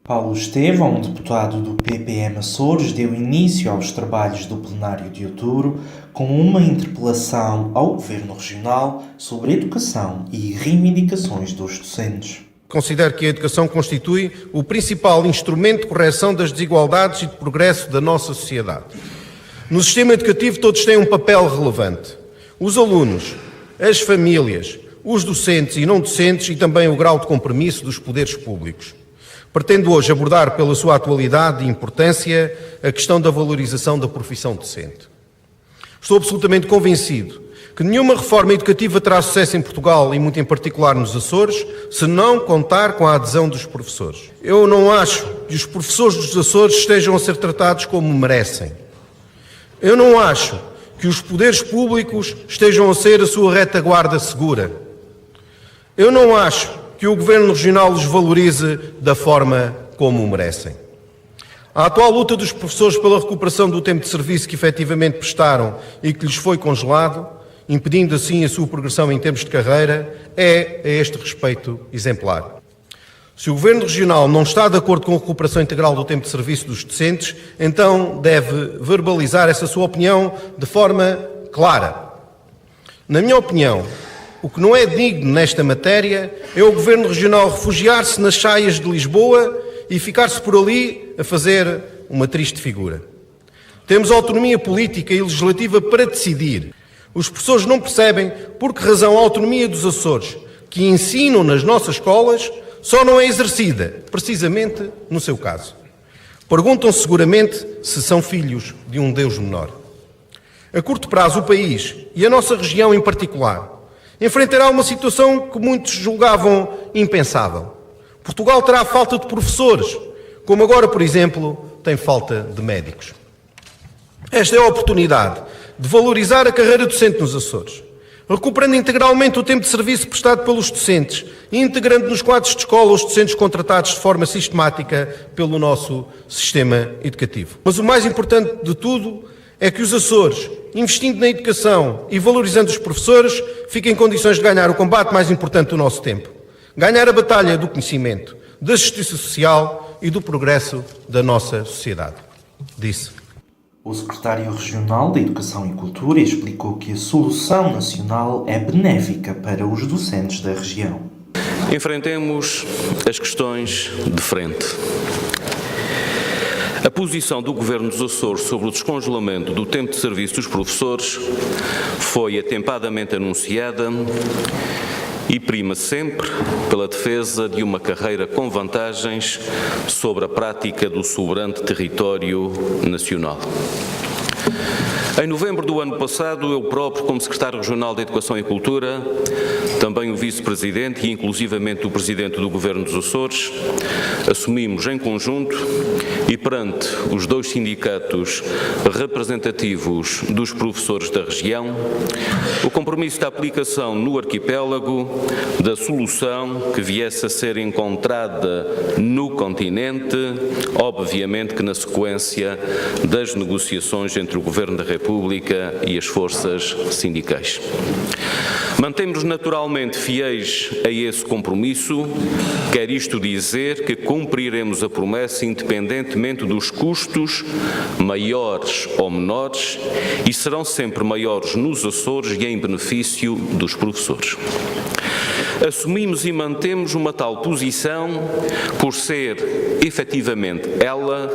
Paulo Estevão, deputado do PPM Açores, deu início aos trabalhos do plenário de outubro com uma interpelação ao Governo Regional sobre educação e reivindicações dos docentes. Considero que a educação constitui o principal instrumento de correção das desigualdades e de progresso da nossa sociedade. No sistema educativo todos têm um papel relevante. Os alunos, as famílias, os docentes e não docentes e também o grau de compromisso dos poderes públicos. Pretendo hoje abordar pela sua atualidade e importância a questão da valorização da profissão docente. Estou absolutamente convencido que nenhuma reforma educativa terá sucesso em Portugal e muito em particular nos Açores se não contar com a adesão dos professores. Eu não acho que os professores dos Açores estejam a ser tratados como merecem. Eu não acho que os poderes públicos estejam a ser a sua retaguarda segura. Eu não acho que o Governo Regional os valorize da forma como o merecem. A atual luta dos professores pela recuperação do tempo de serviço que efetivamente prestaram e que lhes foi congelado, impedindo assim a sua progressão em termos de carreira, é, a este respeito, exemplar. Se o Governo Regional não está de acordo com a recuperação integral do tempo de serviço dos docentes, então deve verbalizar essa sua opinião de forma clara. Na minha opinião, o que não é digno nesta matéria é o Governo Regional refugiar-se nas saias de Lisboa e ficar-se por ali a fazer uma triste figura. Temos autonomia política e legislativa para decidir. Os professores não percebem por que razão a autonomia dos Açores, que ensinam nas nossas escolas, só não é exercida, precisamente no seu caso. Perguntam seguramente se são filhos de um Deus menor. A curto prazo, o país, e a nossa região em particular, enfrentará uma situação que muitos julgavam impensável. Portugal terá falta de professores, como agora, por exemplo, tem falta de médicos. Esta é a oportunidade de valorizar a carreira docente nos Açores, recuperando integralmente o tempo de serviço prestado pelos docentes e integrando nos quadros de escola os docentes contratados de forma sistemática pelo nosso sistema educativo. Mas o mais importante de tudo é que os Açores, investindo na educação e valorizando os professores, fiquem em condições de ganhar o combate mais importante do nosso tempo. Ganhar a batalha do conhecimento, da justiça social e do progresso da nossa sociedade. Disse. O secretário regional da Educação e Cultura explicou que a solução nacional é benéfica para os docentes da região. Enfrentemos as questões de frente. A posição do Governo dos Açores sobre o descongelamento do tempo de serviço dos professores foi atempadamente anunciada e prima sempre pela defesa de uma carreira com vantagens sobre a prática do soberano território nacional. Em novembro do ano passado, eu próprio, como Secretário Regional da Educação e Cultura, também o Vice-Presidente e inclusivamente o Presidente do Governo dos Açores, assumimos em conjunto e perante os dois sindicatos representativos dos professores da região, o compromisso da aplicação no arquipélago da solução que viesse a ser encontrada no continente, obviamente que na sequência das negociações entre o Governo da República e as forças sindicais. Mantemos-nos naturalmente fiéis a esse compromisso, quer isto dizer que cumpriremos a promessa independentemente dos custos, maiores ou menores, e serão sempre maiores nos Açores e em benefício dos professores. Assumimos e mantemos uma tal posição por ser, efetivamente, ela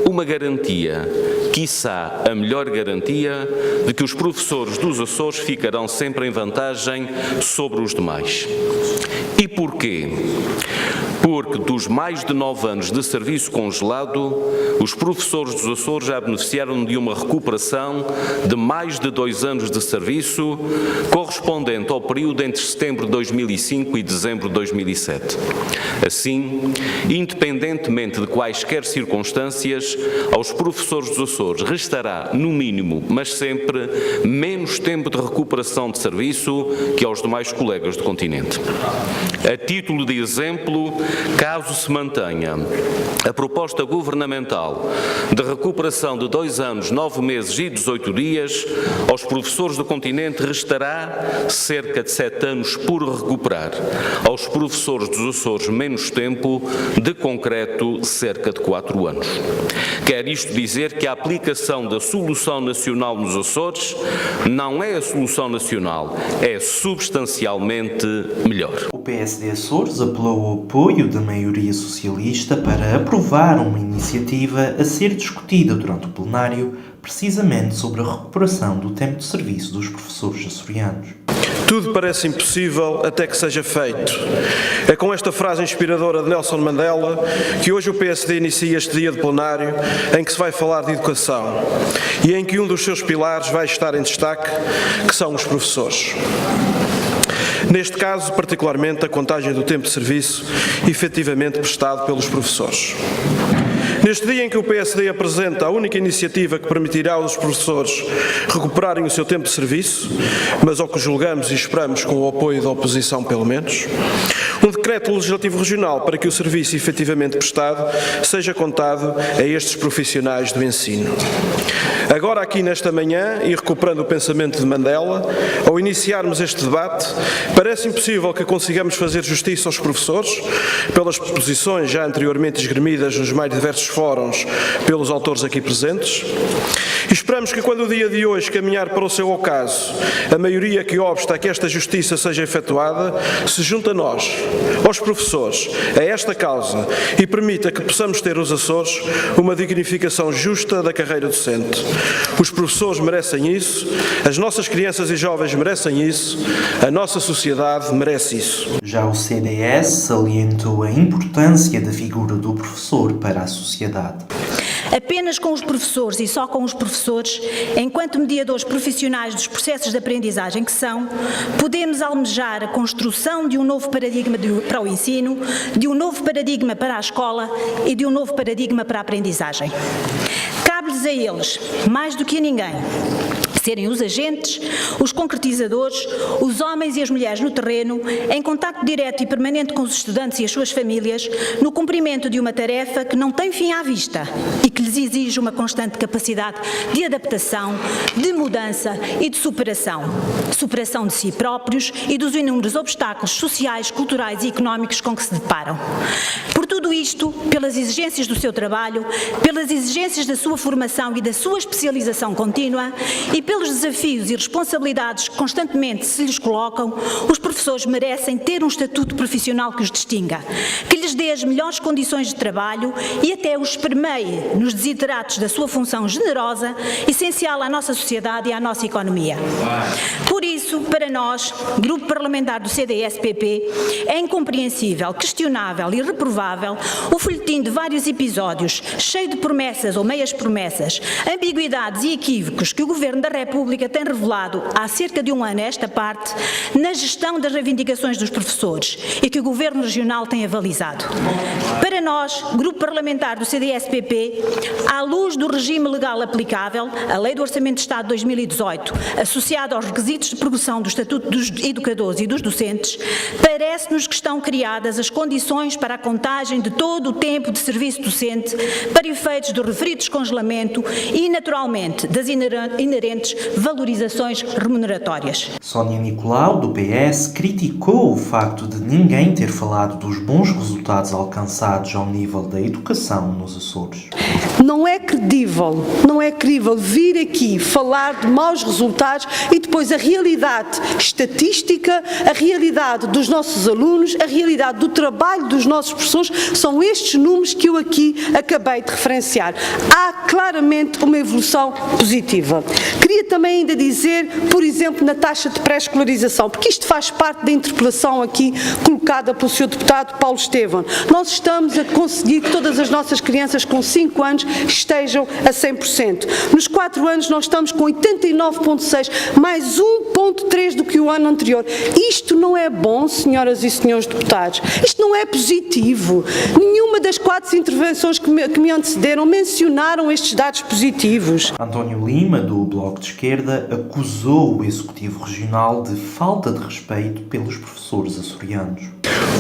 uma garantia, quiçá a melhor garantia, de que os professores dos Açores ficarão sempre em vantagem sobre os demais. E porquê? Porque dos mais de 9 anos de serviço congelado, os professores dos Açores já beneficiaram de uma recuperação de mais de 2 anos de serviço, correspondente ao período entre setembro de 2005 e dezembro de 2007. Assim, independentemente de quaisquer circunstâncias, aos professores dos Açores restará, no mínimo, mas sempre, menos tempo de recuperação de serviço que aos demais colegas do continente. A título de exemplo, caso se mantenha a proposta governamental de recuperação de 2 anos, 9 meses e 18 dias, aos professores do continente restará cerca de 7 anos por recuperar. Aos professores dos Açores, menos tempo, de concreto, cerca de 4 anos. Quer isto dizer que a aplicação da solução nacional nos Açores não é a solução nacional, é substancialmente melhor. O PSD Açores apelou ao apoio da maioria socialista para aprovar uma iniciativa a ser discutida durante o plenário, precisamente sobre a recuperação do tempo de serviço dos professores açorianos. Tudo parece impossível até que seja feito. É com esta frase inspiradora de Nelson Mandela que hoje o PSD inicia este dia de plenário em que se vai falar de educação e em que um dos seus pilares vai estar em destaque, que são os professores. Neste caso, particularmente, a contagem do tempo de serviço efetivamente prestado pelos professores. Neste dia em que o PSD apresenta a única iniciativa que permitirá aos professores recuperarem o seu tempo de serviço, mas ao que julgamos e esperamos com o apoio da oposição pelo menos, um decreto legislativo regional para que o serviço efetivamente prestado seja contado a estes profissionais do ensino. Agora aqui nesta manhã, e recuperando o pensamento de Mandela, ao iniciarmos este debate, parece impossível que consigamos fazer justiça aos professores, pelas posições já anteriormente esgrimidas nos mais diversos fóruns pelos autores aqui presentes. E esperamos que quando o dia de hoje caminhar para o seu ocaso, a maioria que obsta a que esta justiça seja efetuada, se junte a nós, aos professores, a esta causa e permita que possamos ter os Açores uma dignificação justa da carreira docente. Os professores merecem isso, as nossas crianças e jovens merecem isso, a nossa sociedade merece isso. Já o CDS salientou a importância da figura do professor para a sociedade. Apenas com os professores e só com os professores, enquanto mediadores profissionais dos processos de aprendizagem que são, podemos almejar a construção de um novo paradigma para o ensino, de um novo paradigma para a escola e de um novo paradigma para a aprendizagem. Cabe-lhes a eles, mais do que a ninguém, serem os agentes, os concretizadores, os homens e as mulheres no terreno, em contacto direto e permanente com os estudantes e as suas famílias, no cumprimento de uma tarefa que não tem fim à vista e que lhes exige uma constante capacidade de adaptação, de mudança e de superação. Superação de si próprios e dos inúmeros obstáculos sociais, culturais e económicos com que se deparam. Por tudo isto, pelas exigências do seu trabalho, pelas exigências da sua formação e da sua especialização contínua e pelos desafios e responsabilidades que constantemente se lhes colocam, os professores merecem ter um estatuto profissional que os distinga, que lhes dê as melhores condições de trabalho e até os permeie nos desideratos da sua função generosa, essencial à nossa sociedade e à nossa economia. Por isso, para nós, Grupo Parlamentar do CDS-PP, é incompreensível, questionável e reprovável o folhetim de vários episódios, cheio de promessas ou meias promessas, ambiguidades e equívocos que o Governo da República tem revelado há cerca de um ano a esta parte na gestão das reivindicações dos professores e que o Governo Regional tem avalizado. Para nós, Grupo Parlamentar do CDS-PP, à luz do regime legal aplicável, a Lei do Orçamento de Estado de 2018, associada aos requisitos de progressão do Estatuto dos Educadores e dos Docentes, parece-nos que estão criadas as condições para a contagem de todo o tempo de serviço docente para efeitos do referido descongelamento e, naturalmente, das inerentes valorizações remuneratórias. Sónia Nicolau, do PS, criticou o facto de ninguém ter falado dos bons resultados alcançados ao nível da educação nos Açores. Não é credível vir aqui falar de maus resultados e depois a realidade estatística, a realidade dos nossos alunos, a realidade do trabalho dos nossos professores, são estes números que eu aqui acabei de referenciar. Há claramente uma evolução positiva. Queria também ainda dizer, por exemplo, na taxa de pré-escolarização, porque isto faz parte da interpelação aqui colocada pelo Sr. Deputado Paulo Estevão. Nós estamos a conseguir que todas as nossas crianças com 5 anos estejam a 100%. Nos 4 anos nós estamos com 89,6, mais 1,3 do que o ano anterior. Isto não é bom, senhoras e senhores deputados. Isto não é positivo. Nenhuma das 4 intervenções que me antecederam mencionaram estes dados positivos. António Lima, do Bloco de Esquerda, acusou o Executivo Regional de falta de respeito pelos professores açorianos.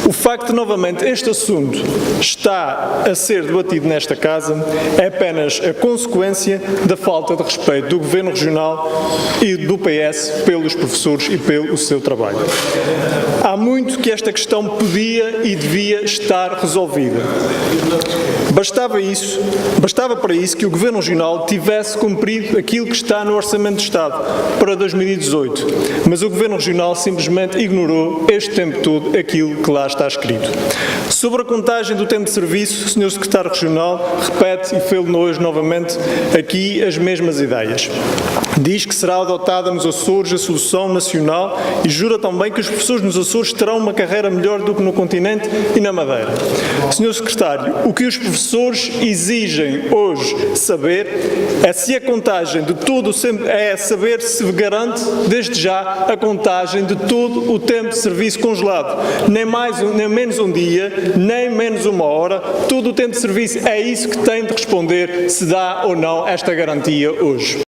O facto de, novamente, este assunto está a ser debatido nesta Casa é apenas a consequência da falta de respeito do Governo Regional e do PS pelos professores e pelo seu trabalho. Há muito que esta questão podia e devia estar resolvida. Bastava para isso que o Governo Regional tivesse cumprido aquilo que está no Orçamento de Estado para 2018, mas o Governo Regional simplesmente ignorou este tempo todo aquilo que lá está escrito. Sobre a contagem do tempo de serviço, o Sr. Secretário Regional repete e fê-lo hoje novamente aqui as mesmas ideias. Diz que será adotada nos Açores a solução nacional e jura também que os professores nos Açores terão uma carreira melhor do que no continente e na Madeira. Sr. Secretário, o que os professores exigem hoje saber é se a contagem de todo saber se garante desde já a contagem de todo o tempo de serviço congelado. Nem menos um dia, nem menos uma hora, todo o tempo de serviço é isso que tem de responder se dá ou não esta garantia hoje.